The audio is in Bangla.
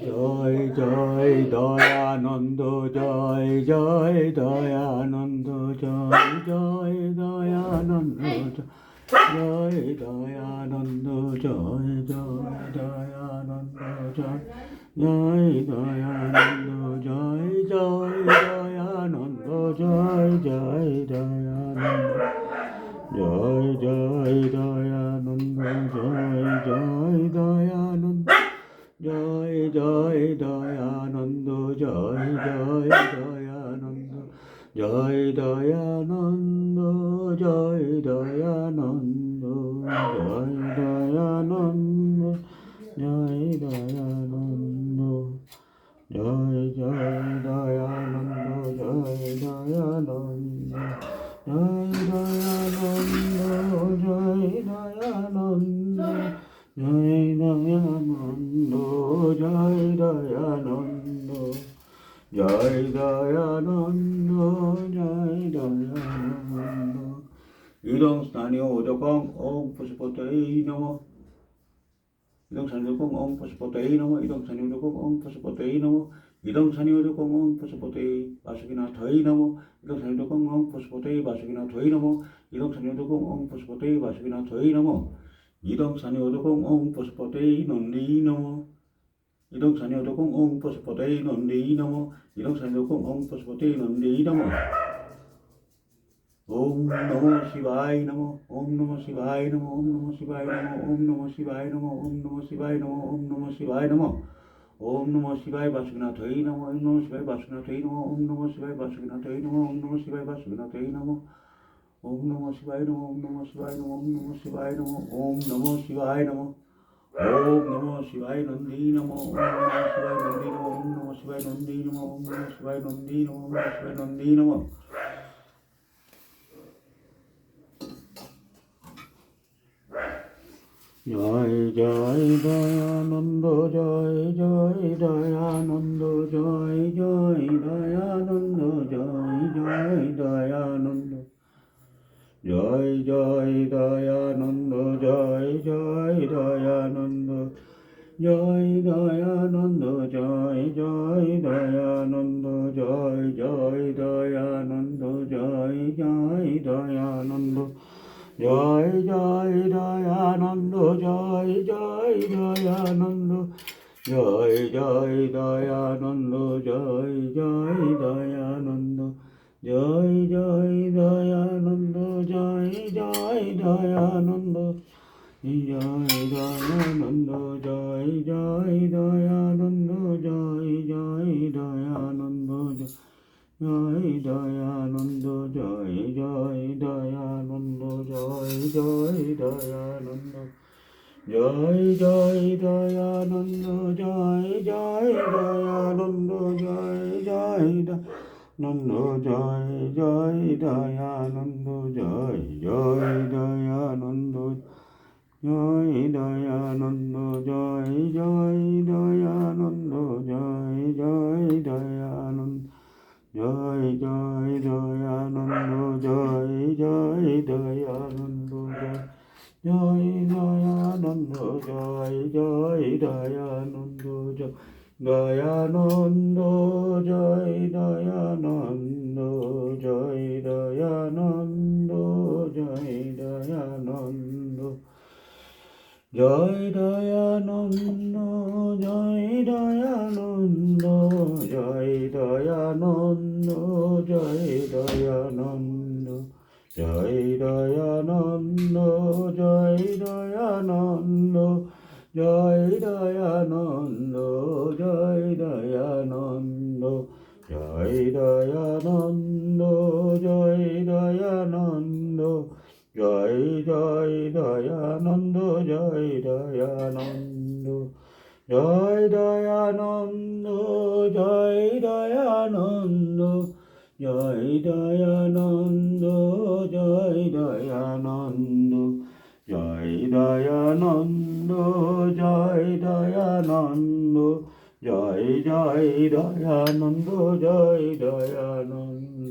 জয় জয় দয়ানন্দ জয় জয় দয়ানন্দ জয় জয় দয়ানন্দ জয় দয়ানন্দ জয় জয় দয়ানন্দ জয় জয় দয়ানন্দ জয় জয় দয়ানন্দ জয় জয় দয়ানন্দ জয় জয় দয়ানন্দ জয় জয় দয়ানন্দ জয় জয় দয়ানন্দ জয় জয় দয়ানন্দ জয় দয়ানন্দ জয় দয়ানন্দ জয় দয়ানন্দ জয় দয়ানন্দ জয় জয় দয়ানন্দ জয় দয়ানন্দ জয় দয়ানন্দ জয় দয়ানন্দ জয় দয়ানন্দ জয় দয়ানন্দ জয় দয়ানন্দ জয় দয়ানন্দ ইদং স্থানীয় ওজকং ॐ পশুপতয়ে নমঃ 이동 산요조공 ॐ পশুপতয়ে নমঃ 이동 산요조공 ॐ পশুপতয়ে নমঃ 이동 산요조공 ॐ পশুপতয়ে বাসুকিনা ধয়ে নমঃ 이동 산요조공 ॐ পশুপতয়ে বাসুকিনা ধয়ে নমঃ 이동 산요조공 ॐ পশুপতয়ে বাসুকিনা ধয়ে নমঃ 이동 산요조공 ॐ পশুপতয়ে নন্দী নমঃ 이동 산요조공 ॐ পশুপতয়ে নন্দী নমঃ 이동 산요조공 ॐ পশুপতয়ে নন্দী নমঃ ओम नमो शिवाय नमो ओम नमो शिवाय नमो ओम नमो शिवाय नमो ओम नमो शिवाय नमो ओम नमो शिवाय नमो ओम नमो शिवाय नमो ओम नमो शिवाय वासुकिनाथये नमो ओम नमो शिवाय वासुकिनाथये नमो ओम नमो शिवाय वासुकिनाथये नमो ओम नमो शिवाय वासुकिनाथये नमो ओम नमो शिवाय नमो ओम नमो शिवाय नमो ओम नमो शिवाय नमो ओम नमो शिवाय नमो ओम नमो शिवाय नंदी नमो ओम नमो शिवाय नंदी नमो ओम नमो शिवाय नंदी नमो ओम नमो शिवाय नंदी नमो ओम नमो शिवाय नंदी नमो জয় জয় দয়ানন্দ জয় জয় দয়ানন্দ জয় জয় দয়ানন্দ জয় জয় দয়ানন্দ জয় জয় দয়ানন্দ জয় জয় দয়ানন্দ জয় দয়ানন্দ জয় জয় দয়ানন্দ জয় জয় দয়ানন্দ জয় জয় দয়ানন্দ জয় জয় দয়ানন্দ জয় জয় দয়ানন্দ জয় জয় দয়ানন্দ জয় জয় দয়ানন্দ জয় জয় দয়ানন্দ জয় জয় দয়ানন্দ জয় দয়ানন্দ জয় জয় দয়ানন্দ জয় জয় দয়ানন্দ জয় দয়ানন্দ জয় জয় দয়ানন্দ জয় জয় দয়ানন্দ জয় জয় দয়ানন্দ জয় জয় দয়ানন্দ জয় জয় নন্দ জয় জয় দয়ানন্দ জয় জয় দয়ানন্দ জয় দয়ানন্দ জয় জয় দয়ানন্দ জয় জয় দয়ানন্দ জয় জয় দয়ানন্দ জয় জয় দয়ানন্দ জয় দয়ানন্দ জয় জয় দয়ানন্দ দয়ানন্দ জয় দয়ানন্দ জয় দয়ানন্দ জয় দয়ানন্দ জয় দয়ানন্দ জয় দয়ানন্দ জয় দয়ানন্দ জয় দয়ানন্দ জয় দয়ানন্দ জয় দয়ানন্দ জয় দয়ানন্দ জয় দয়ানন্দ জয় দয়ানন্দ জয় দয়ানন্দ জয় জয় দয়ানন্দ জয় দয়ানন্দ জয় দয়ানন্দ জয় দয়ানন্দ জয় দয়ানন্দ জয় দয়ানন্দ জয় দয়ানন্দ জয় দয়ানন্দ জয় জয় দয়ানন্দ জয় দয়ানন্দ